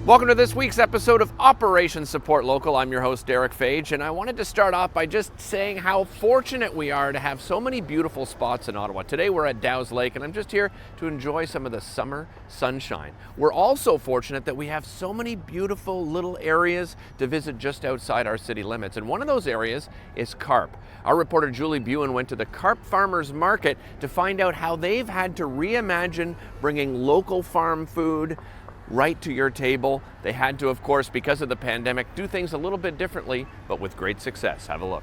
Welcome to this week's episode of Operation Support Local. I'm your host, Derek Fage, and I wanted to start off by just saying how fortunate we are to have so many beautiful spots in Ottawa. Today we're at Dow's Lake, and I'm just here to enjoy some of the summer sunshine. We're also fortunate that we have so many beautiful little areas to visit just outside our city limits, and one of those areas is Carp. Our reporter Julie Buin went to the Carp Farmers Market to find out how they've had to reimagine bringing local farm food right to your table. They had to, of course, because of the pandemic, do things a little bit differently, but with great success. Have a look.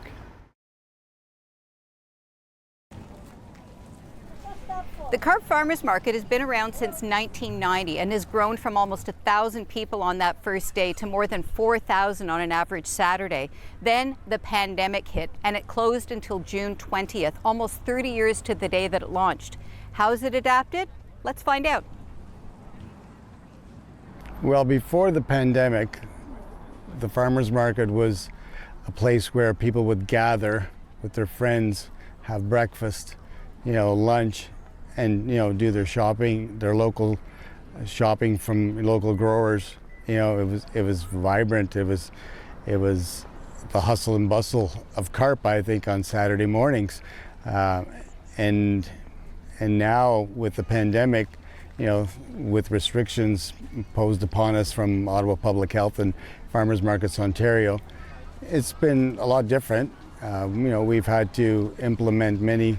The Carp Farmers Market has been around since 1990 and has grown from almost 1,000 people on that first day to more than 4,000 on an average Saturday. Then the pandemic hit and it closed until June 20th, almost 30 years to the day that it launched. How's it adapted? Let's find out. Well, before the pandemic, the farmers market was a place where people would gather with their friends, have breakfast, lunch, and do their shopping, their local shopping from local growers. It was vibrant. It was the hustle and bustle of Carp, I think, on Saturday mornings, and now with the pandemic, with restrictions imposed upon us from Ottawa Public Health and Farmers Markets Ontario, it's been a lot different. We've had to implement many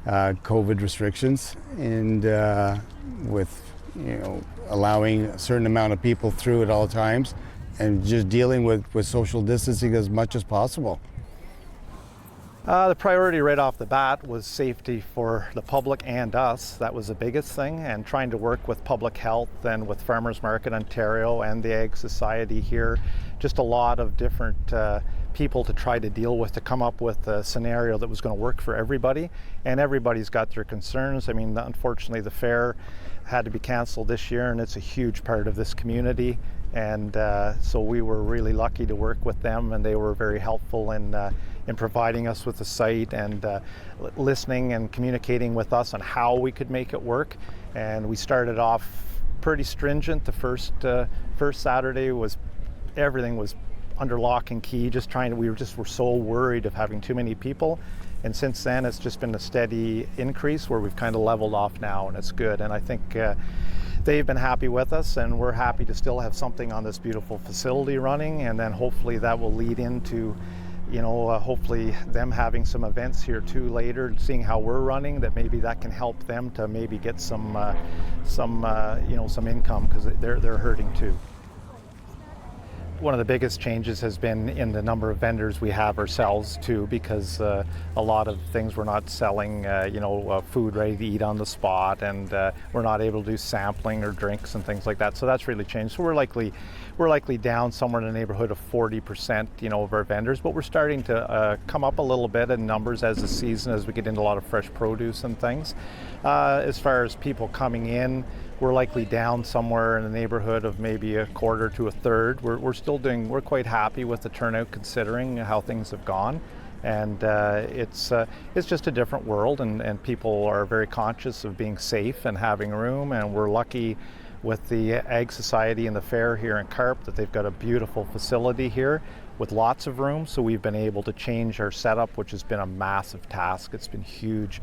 COVID restrictions, and with allowing a certain amount of people through at all times, and just dealing with social distancing as much as possible. The priority right off the bat was safety for the public and us. That was the biggest thing, and trying to work with public health and with Farmers Market Ontario and the Ag Society here. Just a lot of different people to try to deal with, to come up with a scenario that was going to work for everybody. And everybody's got their concerns. I mean, unfortunately, the fair had to be canceled this year, and it's a huge part of this community. And so we were really lucky to work with them, and they were very helpful in providing us with the site and listening and communicating with us on how we could make it work. And we started off pretty stringent. The first Saturday everything was under lock and key. We were so worried of having too many people. And since then, it's just been a steady increase where we've kind of leveled off now, and it's good. And I think they've been happy with us, and we're happy to still have something on this beautiful facility running. And then hopefully that will lead into, hopefully them having some events here too later, seeing how we're running, that maybe that can help them to maybe get some income, because they're hurting too. One of the biggest changes has been in the number of vendors we have ourselves too, because a lot of things we're not selling, food ready to eat on the spot, and we're not able to do sampling or drinks and things like that. So that's really changed. So we're likely down somewhere in the neighborhood of 40%, of our vendors, but we're starting to come up a little bit in numbers as the season, as we get into a lot of fresh produce and things. As far as people coming in, we're likely down somewhere in the neighborhood of maybe a quarter to a third. We're quite happy with the turnout considering how things have gone. And it's just a different world, and people are very conscious of being safe and having room. And we're lucky with the Ag Society and the fair here in Carp that they've got a beautiful facility here with lots of room. So we've been able to change our setup, which has been a massive task. It's been huge.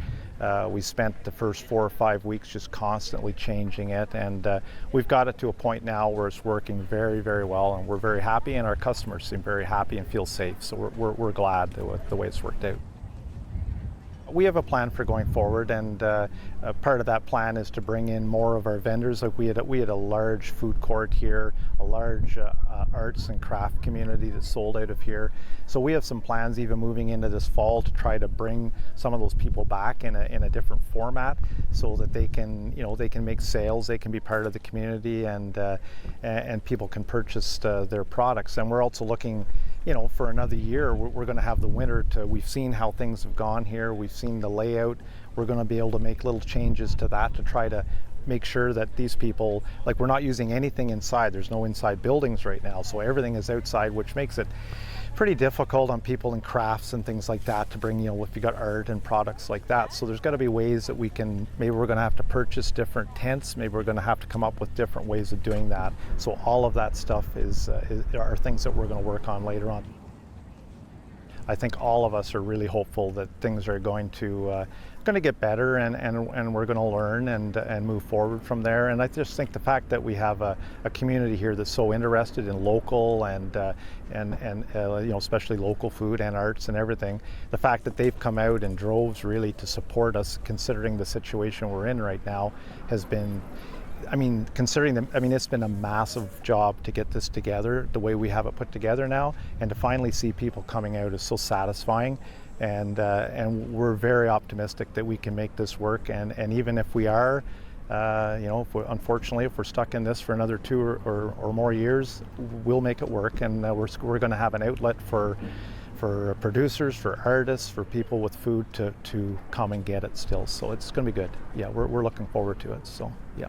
We spent the first 4 or 5 weeks just constantly changing it, and we've got it to a point now where it's working very, very well, and we're very happy, and our customers seem very happy and feel safe. So we're glad with the way it's worked out. We have a plan for going forward, and part of that plan is to bring in more of our vendors. Like we had a large food court here, a large arts and craft community that sold out of here. So we have some plans even moving into this fall to try to bring some of those people back in a different format, so that they can make sales, they can be part of the community, and people can purchase their products. And we're also looking, for another year, we're going to have the winter we've seen how things have gone here. We've seen the layout. We're going to be able to make little changes to that to try to make sure that these people, we're not using anything inside. There's no inside buildings right now, so everything is outside, which makes it pretty difficult on people in crafts and things like that to bring, if you got art and products like that. So there's got to be ways that we can, maybe we're going to have to purchase different tents, maybe we're going to have to come up with different ways of doing that. So all of that stuff are things that we're going to work on later on. I think all of us are really hopeful that things are going to get better, and we're going to learn and move forward from there. And I just think the fact that we have a community here that's so interested in local and especially local food and arts and everything, the fact that they've come out in droves really to support us, considering the situation we're in right now, has been, it's been a massive job to get this together the way we have it put together now, and to finally see people coming out is so satisfying. And we're very optimistic that we can make this work. And even if we are, unfortunately, if we're stuck in this for another 2 or more years, we'll make it work. And we're going to have an outlet for producers, for artists, for people with food to come and get it still. So it's going to be good. Yeah, we're looking forward to it. So yeah.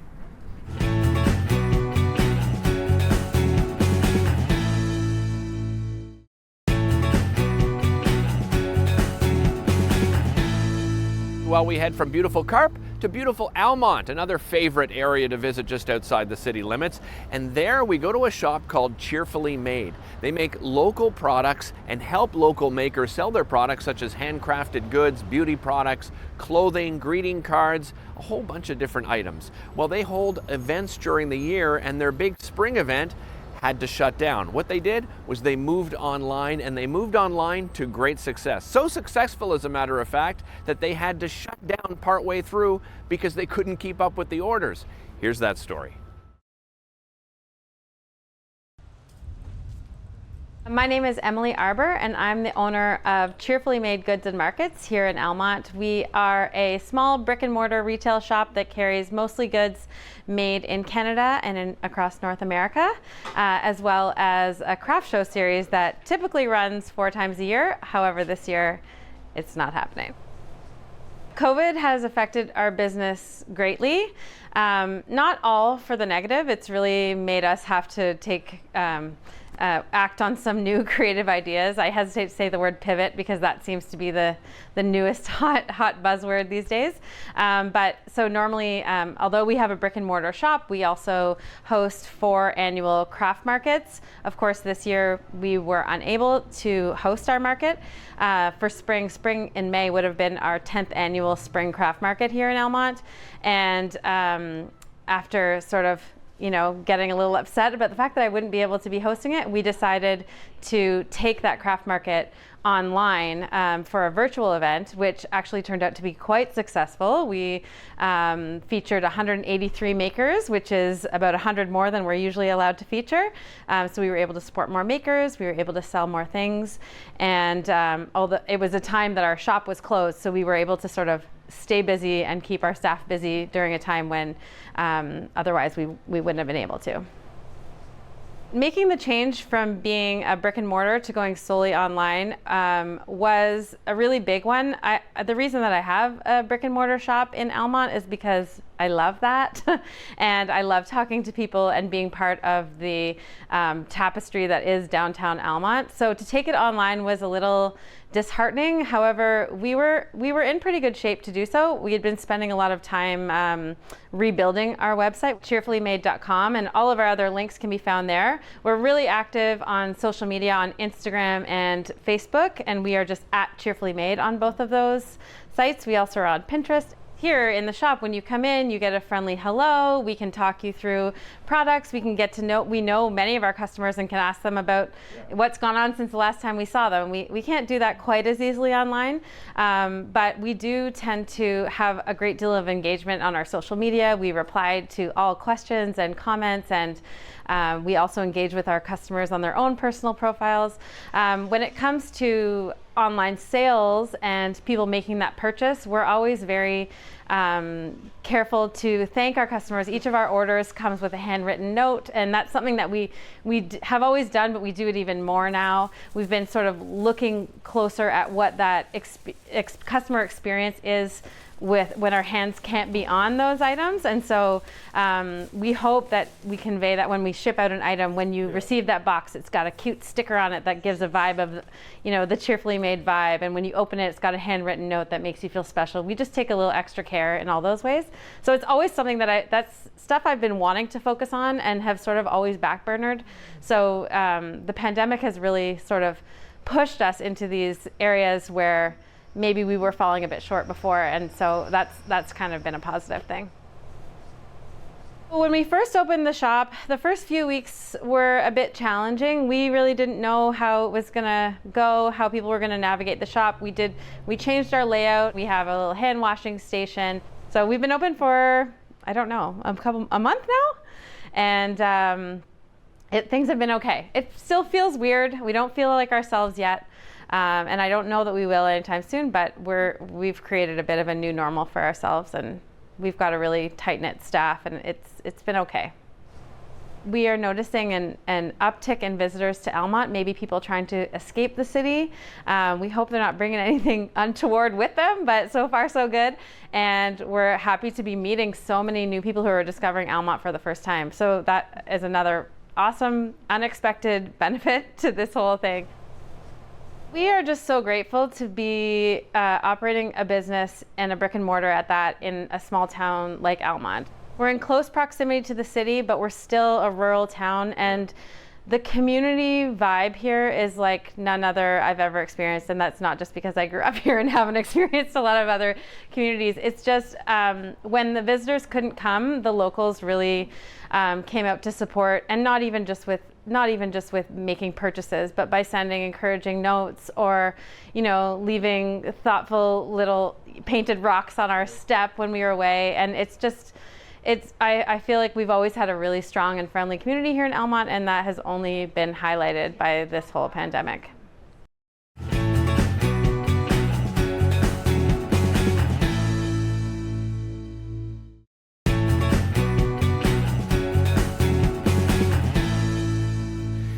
Well, we head from beautiful Carp to beautiful Almont, another favorite area to visit just outside the city limits. And there we go to a shop called Cheerfully Made. They make local products and help local makers sell their products, such as handcrafted goods, beauty products, clothing, greeting cards, a whole bunch of different items. Well, they hold events during the year, and their big spring event had to shut down. What they did was they moved online, and they moved online to great success. So successful, as a matter of fact, that they had to shut down partway through because they couldn't keep up with the orders. Here's that story. My name is Emily Arbor, and I'm the owner of Cheerfully Made Goods Markets here in Almont. We are a small brick and mortar retail shop that carries mostly goods made in Canada and across North America, as well as a craft show series that typically runs 4 times a year. However, this year it's not happening. COVID has affected our business greatly. Not all for the negative. It's really made us have to take act on some new creative ideas. I hesitate to say the word pivot because that seems to be the newest hot buzzword these days. But so normally, although we have a brick and mortar shop, we also host 4 annual craft markets. Of course, this year we were unable to host our market for spring. Spring in May would have been our 10th annual spring craft market here in Almont. And after sort of getting a little upset about the fact that I wouldn't be able to be hosting it, we decided to take that craft market online for a virtual event, which actually turned out to be quite successful. We featured 183 makers, which is about 100 more than we're usually allowed to feature. So we were able to support more makers, we were able to sell more things, and although it was a time that our shop was closed, so we were able to sort of stay busy and keep our staff busy during a time when otherwise we wouldn't have been able to. Making the change from being a brick and mortar to going solely online was a really big one. The reason that I have a brick and mortar shop in Almont is because I love that and I love talking to people and being part of the tapestry that is downtown Almont. So to take it online was a little disheartening. However, we were in pretty good shape to do so. We had been spending a lot of time rebuilding our website, cheerfullymade.com, and all of our other links can be found there. We're really active on social media, on Instagram and Facebook, and we are just at Cheerfully Made on both of those sites. We also are on Pinterest. Here in the shop, when you come in, you get a friendly hello. We can talk you through products. We can get to know, we know many of our customers and can ask them about what's gone on since the last time we saw them. We can't do that quite as easily online, but we do tend to have a great deal of engagement on our social media. We reply to all questions and comments, and we also engage with our customers on their own personal profiles. When it comes to online sales and people making that purchase, we're always very careful to thank our customers. Each of our orders comes with a handwritten note, and that's something that we have always done, but we do it even more now. We've been sort of looking closer at what that customer experience is when our hands can't be on those items. And so we hope that we convey that when we ship out an item, when you receive that box, it's got a cute sticker on it that gives a vibe of, the Cheerfully Made vibe. And when you open it, it's got a handwritten note that makes you feel special. We just take a little extra care in all those ways. So it's always something that's stuff I've been wanting to focus on and have sort of always backburnered. So the pandemic has really sort of pushed us into these areas where maybe we were falling a bit short before, and so that's kind of been a positive thing. When we first opened the shop, the first few weeks were a bit challenging. We really didn't know how it was gonna go, how people were gonna navigate the shop. We changed our layout. We have a little hand washing station. So we've been open for, I don't know, a month now, and things have been okay. It still feels weird. We don't feel like ourselves yet. And I don't know that we will anytime soon, but we've created a bit of a new normal for ourselves, and we've got a really tight-knit staff, and it's been okay. We are noticing an uptick in visitors to Elmont, maybe people trying to escape the city. We hope they're not bringing anything untoward with them, but so far so good. And we're happy to be meeting so many new people who are discovering Elmont for the first time. So that is another awesome, unexpected benefit to this whole thing. We are just so grateful to be operating a business and a brick and mortar at that in a small town like Elmont. We're in close proximity to the city, but we're still a rural town, and the community vibe here is like none other I've ever experienced, and that's not just because I grew up here and haven't experienced a lot of other communities. It's just when the visitors couldn't come, the locals really came out to support, and not even just with making purchases, but by sending encouraging notes or, leaving thoughtful little painted rocks on our step when we were away. And I feel like we've always had a really strong and friendly community here in Elmont, and that has only been highlighted by this whole pandemic.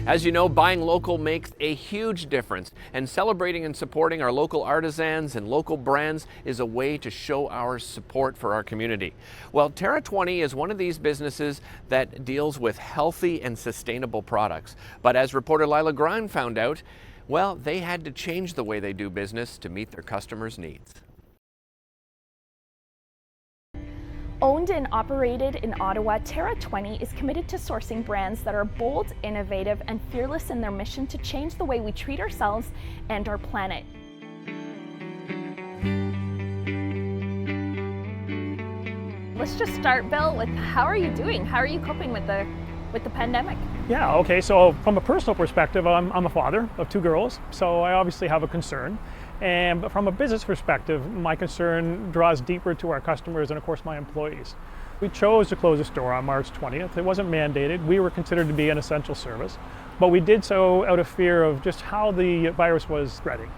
As you know, buying local makes a huge difference, and celebrating and supporting our local artisans and local brands is a way to show our support for our community. Well, Tara20 is one of these businesses that deals with healthy and sustainable products. But as reporter Lila Grime found out, well, they had to change the way they do business to meet their customers' needs. Owned and operated in Ottawa, Tara20 is committed to sourcing brands that are bold, innovative, and fearless in their mission to change the way we treat ourselves and our planet. Let's just start, Bill, with how are you doing? How are you coping with the pandemic? Yeah, okay, so from a personal perspective, I'm a father of 2 girls, so I obviously have a concern. But from a business perspective, my concern draws deeper to our customers and, of course, my employees. We chose to close the store on March 20th. It wasn't mandated. We were considered to be an essential service, but we did so out of fear of just how the virus was spreading.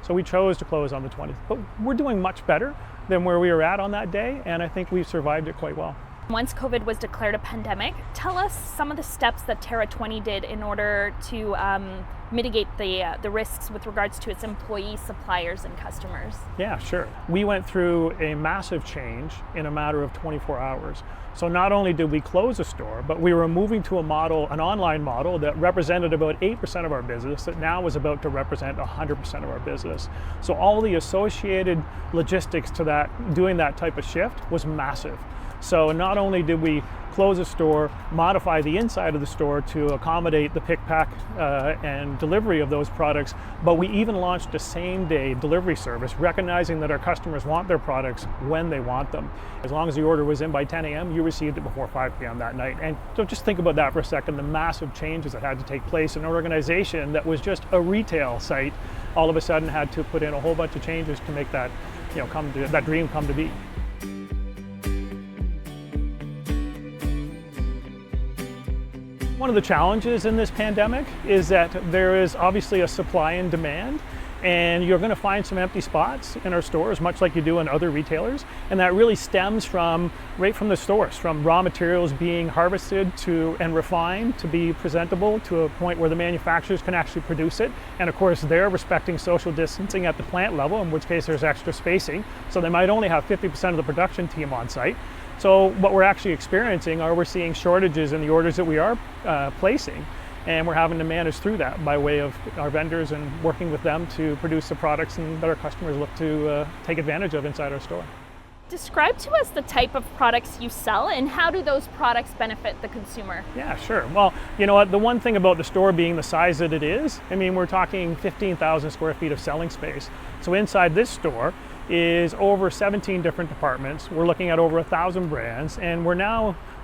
So we chose to close on the 20th. But we're doing much better than where we were at on that day, and I think we've survived it quite well. Once COVID was declared a pandemic, tell us some of the steps that Tara20 did in order to mitigate the risks with regards to its employees, suppliers, and customers. Yeah, sure. We went through a massive change in a matter of 24 hours. So not only did we close the store, but we were moving to an online model that represented about 8% of our business that now was about to represent 100% of our business. So all the associated logistics to that, doing that type of shift was massive. So not only did we close the store, modify the inside of the store to accommodate the pick, pack, and delivery of those products, but we even launched a same-day delivery service, recognizing that our customers want their products when they want them. As long as the order was in by 10 a.m., you received it before 5 p.m. that night. And so just think about that for a second, the massive changes that had to take place in an organization that was just a retail site, all of a sudden had to put in a whole bunch of changes to make that, that dream come to be. One of the challenges in this pandemic is that there is obviously a supply and demand, And you're going to find some empty spots in our stores, much like you do in other retailers. And that really stems from right from the source, from raw materials being harvested and refined to be presentable to a point where the manufacturers can actually produce it. And of course, they're respecting social distancing at the plant level, in which case there's extra spacing. So they might only have 50% of the production team on site. So what we're actually experiencing are we're seeing shortages in the orders that we are placing. And we're having to manage through that by way of our vendors and working with them to produce the products that our customers look to take advantage of inside our store. Describe to us the type of products you sell and how do those products benefit the consumer? Yeah, sure. Well, you know what, the one thing about the store being the size that it is, I mean, we're talking 15,000 square feet of selling space. So inside this store is over 17 different departments. We're looking at over 1,000 brands, and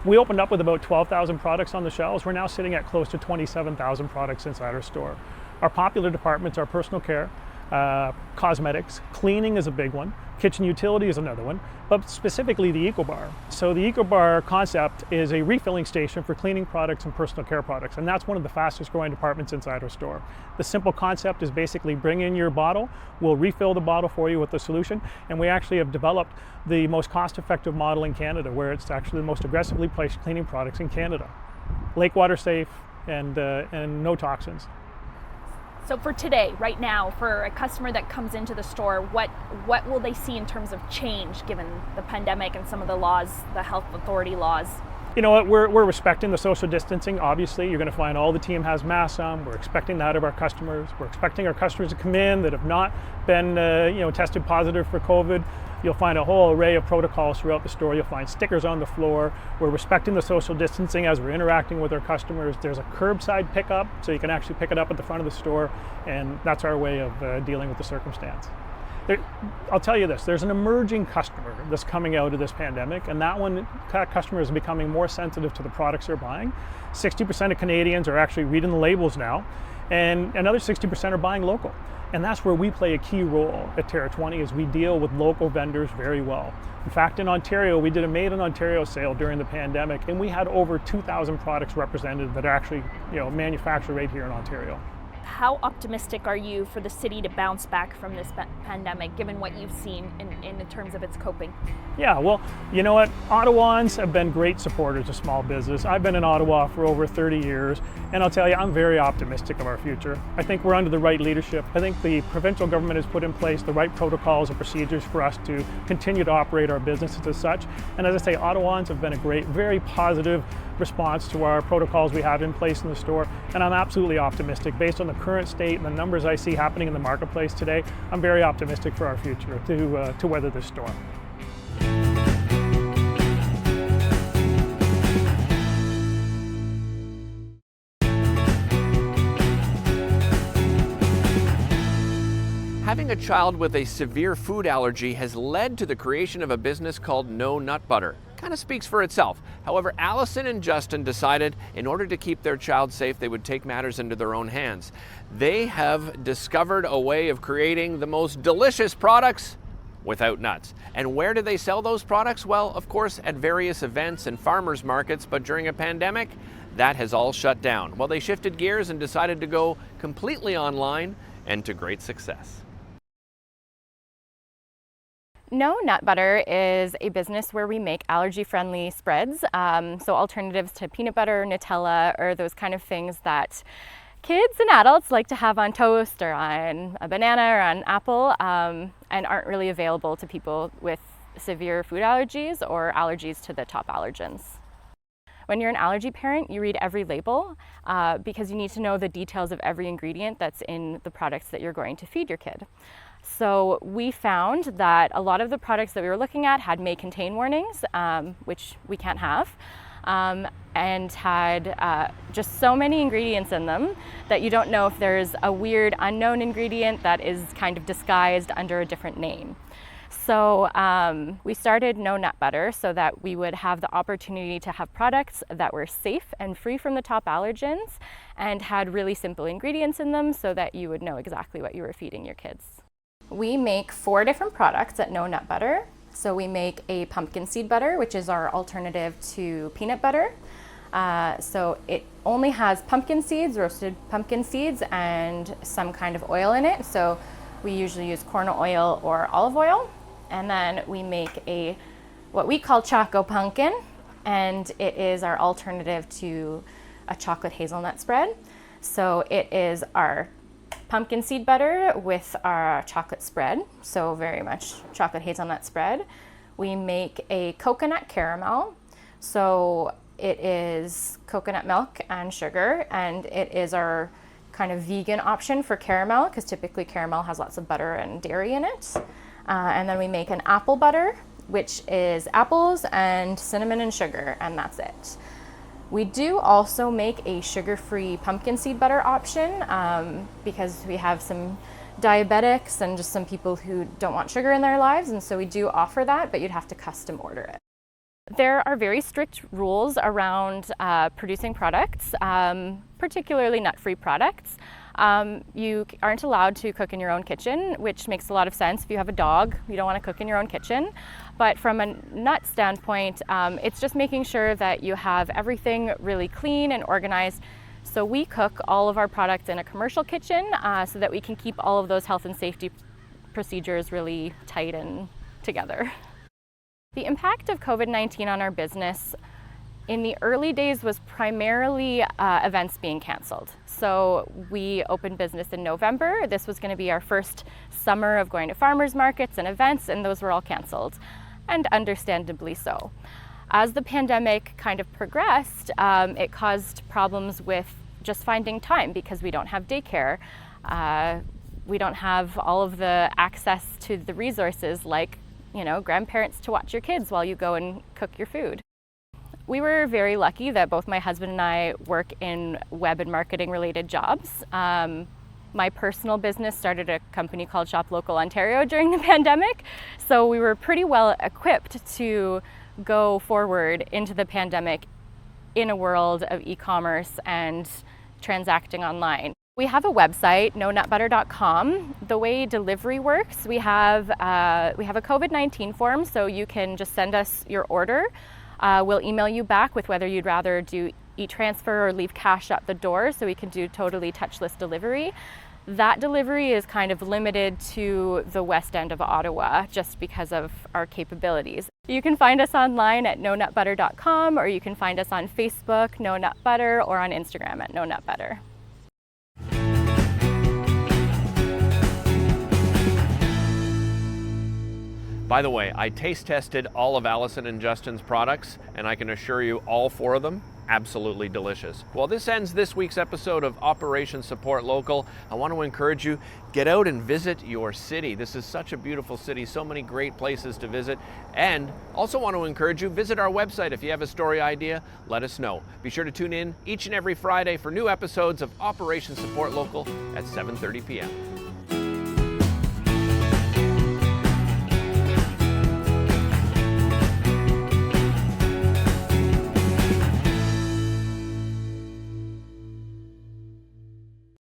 we opened up with about 12,000 products on the shelves. We're now sitting at close to 27,000 products inside our store. Our popular departments are personal care, cosmetics, cleaning is a big one, kitchen utility is another one, but specifically the EcoBar. So the EcoBar concept is a refilling station for cleaning products and personal care products, and that's one of the fastest growing departments inside our store. The simple concept is basically bring in your bottle, we'll refill the bottle for you with the solution, and we actually have developed the most cost-effective model in Canada, where it's actually the most aggressively priced cleaning products in Canada. Lake water safe and no toxins. So for today, right now, for a customer that comes into the store, what will they see in terms of change given the pandemic and some of the laws, the health authority laws? You know what, we're respecting the social distancing. Obviously, you're going to find all the team has masks on. We're expecting that of our customers. We're expecting our customers to come in that have not been tested positive for COVID. You'll find a whole array of protocols throughout the store. You'll find stickers on the floor. We're respecting the social distancing as we're interacting with our customers. There's a curbside pickup, so you can actually pick it up at the front of the store, and that's our way of dealing with the circumstance. I'll tell you this, there's an emerging customer that's coming out of this pandemic, and that customer is becoming more sensitive to the products they're buying. 60% of Canadians are actually reading the labels now, and another 60% are buying local. And that's where we play a key role at Tara20, is we deal with local vendors very well. In fact, in Ontario, we did a Made in Ontario sale during the pandemic, and we had over 2,000 products represented that are actually manufactured right here in Ontario. How optimistic are you for the city to bounce back from this pandemic, given what you've seen in terms of its coping? Yeah, well, you know what? Ottawans have been great supporters of small business. I've been in Ottawa for over 30 years, and I'll tell you, I'm very optimistic of our future. I think we're under the right leadership. I think the provincial government has put in place the right protocols and procedures for us to continue to operate our businesses as such. And as I say, Ottawans have been a great, very positive response to our protocols we have in place in the store, and I'm absolutely optimistic. Based on the current state and the numbers I see happening in the marketplace today, I'm very optimistic for our future to weather this storm. Having a child with a severe food allergy has led to the creation of a business called No Nut Butter. Kind of speaks for itself. However, Allison and Justin decided in order to keep their child safe, they would take matters into their own hands. They have discovered a way of creating the most delicious products without nuts. And where do they sell those products? Well, of course, at various events and farmers markets, but during a pandemic, that has all shut down. Well, they shifted gears and decided to go completely online, and to great success. No Nut Butter is a business where we make allergy-friendly spreads, so alternatives to peanut butter, Nutella, or those kind of things that kids and adults like to have on toast or on a banana or on an apple, and aren't really available to people with severe food allergies or allergies to the top allergens. When you're an allergy parent, you read every label because you need to know the details of every ingredient that's in the products that you're going to feed your kid. So we found that a lot of the products that we were looking at had may contain warnings, which we can't have, and had just so many ingredients in them that you don't know if there's a weird unknown ingredient that is kind of disguised under a different name. So we started No Nut Butter so that we would have the opportunity to have products that were safe and free from the top allergens and had really simple ingredients in them so that you would know exactly what you were feeding your kids. We make 4 different products at No Nut Butter. So we make a pumpkin seed butter, which is our alternative to peanut butter. So it only has pumpkin seeds, roasted pumpkin seeds, and some kind of oil in it. So We usually use corn oil or olive oil. And then we make what we call Choco Pumpkin, and it is our alternative to a chocolate hazelnut spread. So it is our pumpkin seed butter with our chocolate spread, so very much chocolate hazelnut spread. We make a coconut caramel, so it is coconut milk and sugar, and it is our kind of vegan option for caramel, because typically caramel has lots of butter and dairy in it. And then we make an apple butter, which is apples and cinnamon and sugar, and that's it. We do also make a sugar-free pumpkin seed butter option because we have some diabetics and just some people who don't want sugar in their lives, and so we do offer that, but you'd have to custom order it. There are very strict rules around producing products, particularly nut-free products. You aren't allowed to cook in your own kitchen, which makes a lot of sense. If you have a dog, you don't want to cook in your own kitchen. But from a nut standpoint, it's just making sure that you have everything really clean and organized. So we cook all of our products in a commercial kitchen so that we can keep all of those health and safety procedures really tight and together. The impact of COVID-19 on our business in the early days was primarily events being canceled. So we opened business in November. This was going to be our first summer of going to farmers markets and events, and those were all canceled, and understandably so. As the pandemic kind of progressed, it caused problems with just finding time because we don't have daycare. We don't have all of the access to the resources like, grandparents to watch your kids while you go and cook your food. We were very lucky that both my husband and I work in web and marketing related jobs. My personal business started a company called Shop Local Ontario during the pandemic, so we were pretty well equipped to go forward into the pandemic in a world of e-commerce and transacting online. We have a website, nonutbutter.com. The way delivery works, we have a COVID-19 form, so you can just send us your order. We'll email you back with whether you'd rather do e-transfer or leave cash at the door, so we can do totally touchless delivery. That delivery is kind of limited to the west end of Ottawa just because of our capabilities. You can find us online at nonutbutter.com, or you can find us on Facebook, No Nut Butter, or on Instagram at No Nut Butter. By the way, I taste tested all of Allison and Justin's products, and I can assure you all 4 of them, absolutely delicious. Well, this ends this week's episode of Operation Support Local. I want to encourage you, get out and visit your city. This is such a beautiful city, so many great places to visit. And also want to encourage you, visit our website. If you have a story idea, let us know. Be sure to tune in each and every Friday for new episodes of Operation Support Local at 7:30 p.m.